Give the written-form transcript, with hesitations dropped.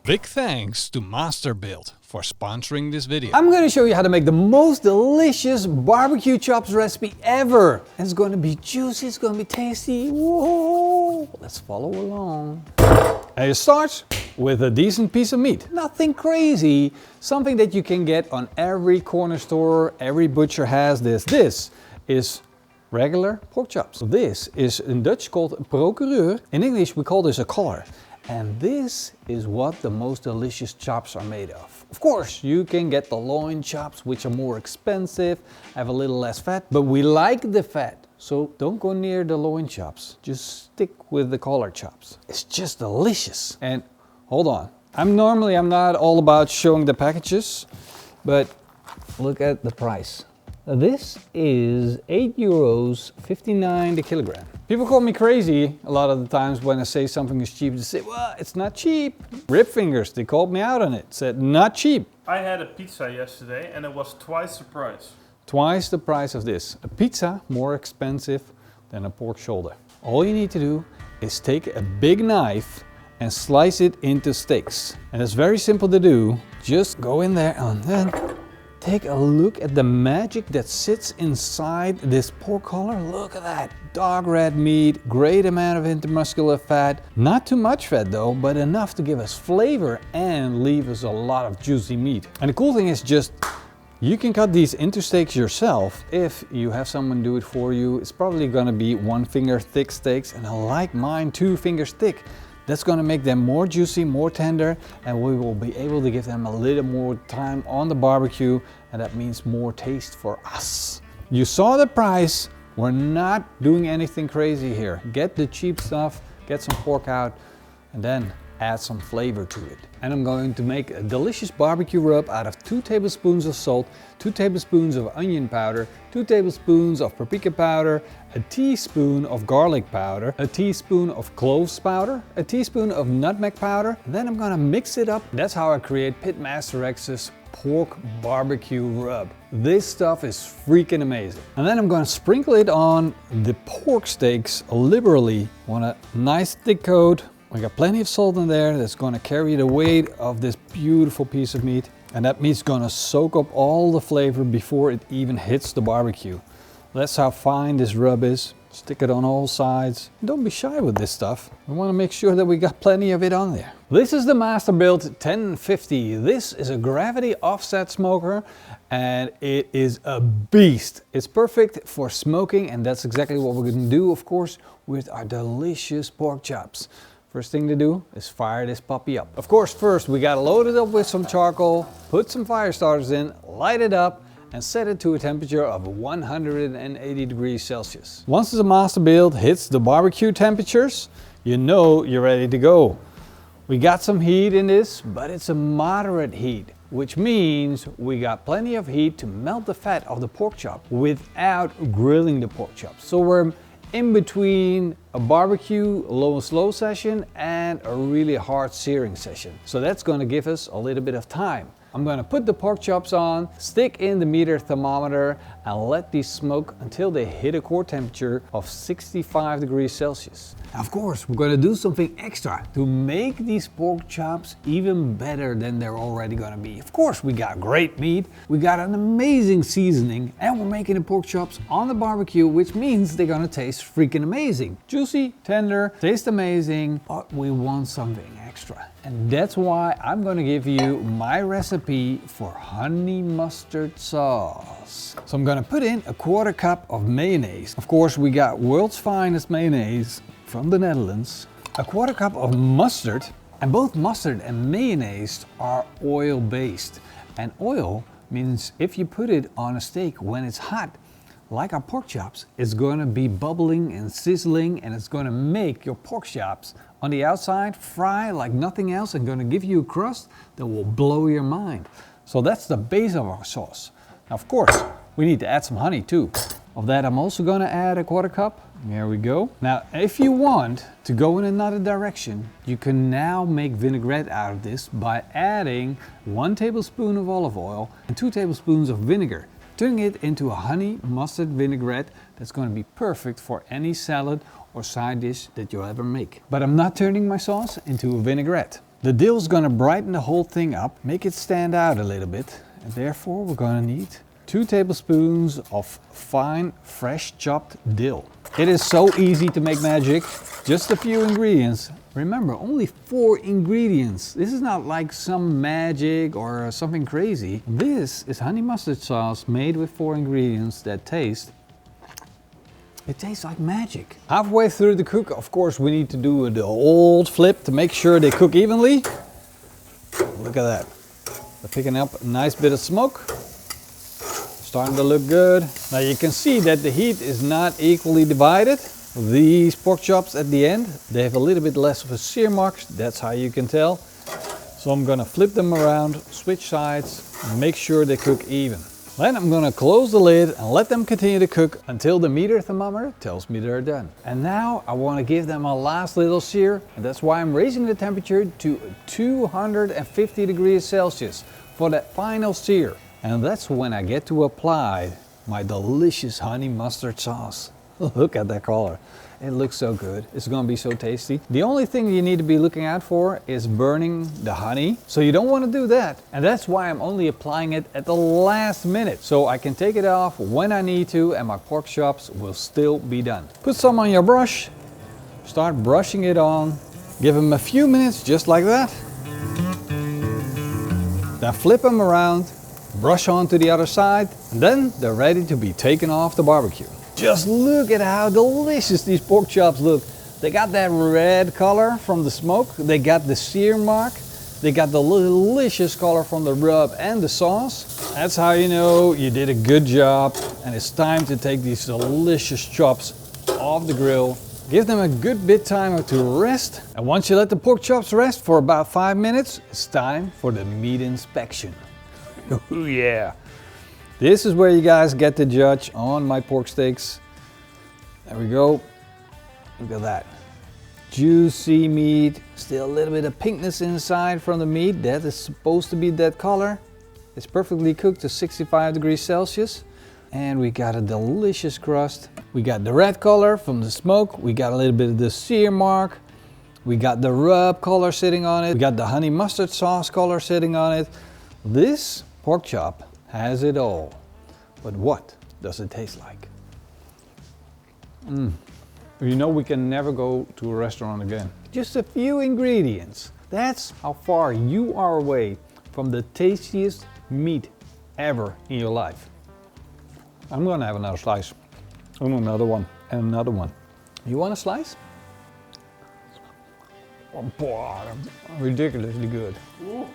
Big thanks to Masterbuilt for sponsoring this video. I'm going to show you how to make the most delicious barbecue chops recipe ever. It's going to be juicy, it's going to be tasty. Whoa! Let's follow along. And it starts with a decent piece of meat. Nothing crazy. Something that you can get on every corner store. Every butcher has this. This is regular pork chops. This is in Dutch called procureur. In English we call this a collar. And this is what the most delicious chops are made of. Of course, you can get the loin chops, which are more expensive, have a little less fat, but we like the fat. So don't go near the loin chops. Just stick with the collar chops. It's just delicious. And hold on. I'm not all about showing the packages, but look at the price. This is €8.59 the kilogram. People call me crazy a lot of the times when I say something is cheap. They say, well, it's not cheap. Rib fingers, they called me out on it. Said, not cheap. I had a pizza yesterday and it was twice the price. Twice the price of this. A pizza more expensive than a pork shoulder. All you need to do is take a big knife and slice it into steaks. And it's very simple to do. Just go in there and then take a look at the magic that sits inside this pork collar. Look at that. Dark red meat, great amount of intermuscular fat. Not too much fat though, but enough to give us flavor and leave us a lot of juicy meat. And the cool thing is just, you can cut these into steaks yourself. If you have someone do it for you, it's probably gonna be 1 finger thick steaks, and I like mine 2 fingers thick. That's going to make them more juicy, more tender, and we will be able to give them a little more time on the barbecue, and that means more taste for us. You saw the price. We're not doing anything crazy here. Get the cheap stuff, get some pork out, and then add some flavor to it. And I'm going to make a delicious barbecue rub out of 2 tablespoons of salt, 2 tablespoons of onion powder, 2 tablespoons of paprika powder, a teaspoon of garlic powder, a teaspoon of cloves powder, a teaspoon of nutmeg powder. And then I'm gonna mix it up. That's how I create PitmasterX's pork barbecue rub. This stuff is freaking amazing. And then I'm gonna sprinkle it on the pork steaks liberally. Want a nice thick coat. We got plenty of salt in there that's going to carry the weight of this beautiful piece of meat. And that meat's going to soak up all the flavor before it even hits the barbecue. That's how fine this rub is. Stick it on all sides. Don't be shy with this stuff. We want to make sure that we got plenty of it on there. This is the Masterbuilt 1050. This is a gravity offset smoker and it is a beast. It's perfect for smoking, and that's exactly what we're going to do, of course, with our delicious pork chops. First thing to do is fire this puppy up. Of course, first we gotta load it up with some charcoal, put some fire starters in, light it up, and set it to a temperature of 180 degrees Celsius. Once the Masterbuilt hits the barbecue temperatures, you know you're ready to go. We got some heat in this, but it's a moderate heat, which means we got plenty of heat to melt the fat of the pork chop without grilling the pork chop. So we're in between a barbecue low and slow session and a really hard searing session. So that's going to give us a little bit of time. I'm going to put the pork chops on, stick in the meter thermometer, and let these smoke until they hit a core temperature of 65 degrees Celsius. Now, of course, we're going to do something extra to make these pork chops even better than they're already going to be. Of course, we got great meat, we got an amazing seasoning, and we're making the pork chops on the barbecue, which means they're going to taste freaking amazing. Juicy, tender, taste amazing, but we want something extra. And that's why I'm going to give you my recipe for honey mustard sauce. So I'm going to put in a 1/4 cup of mayonnaise. Of course, we got world's finest mayonnaise from the Netherlands. A 1/4 cup of mustard, and both mustard and mayonnaise are oil based. And oil means if you put it on a steak when it's hot, like our pork chops, it's going to be bubbling and sizzling, and it's going to make your pork chops on the outside fry like nothing else, and going to give you a crust that will blow your mind. So that's the base of our sauce. Now, of course, we need to add some honey too. Of that, I'm also going to add a 1/4 cup. There we go. Now, if you want to go in another direction, you can now make vinaigrette out of this by adding 1 tablespoon of olive oil and 2 tablespoons of vinegar, turning it into a honey mustard vinaigrette that's going to be perfect for any salad or side dish that you'll ever make. But I'm not turning my sauce into a vinaigrette. The dill's gonna brighten the whole thing up, make it stand out a little bit. And therefore we're gonna need 2 tablespoons of fine, fresh chopped dill. It is so easy to make magic. Just a few ingredients. Remember, only 4 ingredients. This is not like some magic or something crazy. This is honey mustard sauce made with 4 ingredients that tastes like magic. Halfway through the cook, of course, we need to do the old flip to make sure they cook evenly. Look at that. They're picking up a nice bit of smoke. Starting to look good. Now you can see that the heat is not equally divided. These pork chops at the end, they have a little bit less of a sear mark. That's how you can tell. So I'm gonna flip them around, switch sides, and make sure they cook even. Then I'm gonna close the lid and let them continue to cook until the meter thermometer tells me they're done. And now I wanna give them a last little sear, and that's why I'm raising the temperature to 250 degrees Celsius for that final sear. And that's when I get to apply my delicious honey mustard sauce. Look at that color. It looks so good. It's gonna be so tasty. The only thing you need to be looking out for is burning the honey. So you don't wanna do that. And that's why I'm only applying it at the last minute. So I can take it off when I need to and my pork chops will still be done. Put some on your brush. Start brushing it on. Give them a few minutes just like that. Then flip them around. Brush on to the other side. And then they're ready to be taken off the barbecue. Just look at how delicious these pork chops look. They got that red color from the smoke. They got the sear mark. They got the delicious color from the rub and the sauce. That's how you know you did a good job. And it's time to take these delicious chops off the grill. Give them a good bit time to rest. And once you let the pork chops rest for about 5 minutes, it's time for the meat inspection. Oh yeah. This is where you guys get to judge on my pork steaks. There we go. Look at that. Juicy meat. Still a little bit of pinkness inside from the meat. That is supposed to be that color. It's perfectly cooked to 65 degrees Celsius. And we got a delicious crust. We got the red color from the smoke. We got a little bit of the sear mark. We got the rub color sitting on it. We got the honey mustard sauce color sitting on it. This pork chop has it all. But what does it taste like? You know we can never go to a restaurant again. Just a few ingredients. That's how far you are away from the tastiest meat ever in your life. I'm gonna have another slice. And another one. And another one. You want a slice? Oh, boy, ridiculously good. Ooh.